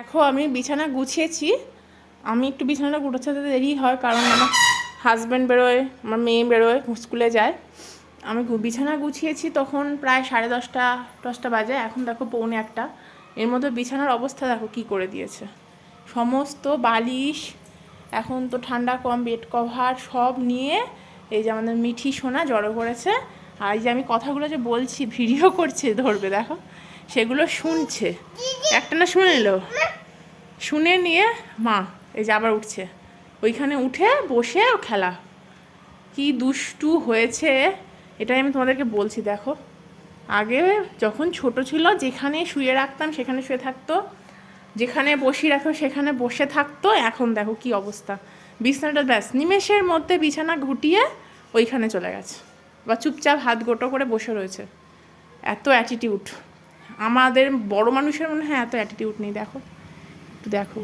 দেখো আমি বিছানা গুছিয়েছি। আমি একটু বিছানাটা গুছোতে দেরি হয়, কারণ আমার হাজব্যান্ড বেরোয়, আমার মেয়ে বেরোয়, স্কুলে যায়। আমি বিছানা গুছিয়েছি তখন প্রায় 10:30 বাজে। এখন দেখো 1:45। এর মধ্যে বিছানার অবস্থা দেখো কি করে দিয়েছে। সমস্ত বালিশ, এখন তো ঠান্ডা কম, বেড কভার সব নিয়ে এই যে আমাদের মিঠি সোনা জড়ো করেছে। আর এই যে আমি কথাগুলো যে বলছি, ভিডিও করছে, ধরবে দেখো, সেগুলো শুনছে। একটা না শুনে নিল, শুনে নিয়ে মা এই যে আবার উঠছে, ওইখানে উঠে বসে খেলা। কি দুষ্টু হয়েছে এটাই আমি তোমাদেরকে বলছি। দেখো আগে যখন ছোট ছিল, যেখানে শুয়ে রাখতাম সেখানে শুয়ে থাকতো, যেখানে বসিয়ে রাখতো সেখানে বসে থাকতো। এখন দেখো কি অবস্থা, বিছানাটা ব্যাস নিমেষের মধ্যে বিছানা ঘুটিয়ে ওইখানে চলে গেছে, বা চুপচাপ হাত গোটো করে বসে রয়েছে। এত অ্যাটিটিউড! আমাদের বড় মানুষের মনে হয় এত অ্যাটিটিউড নেই। দেখো, একটু দেখো।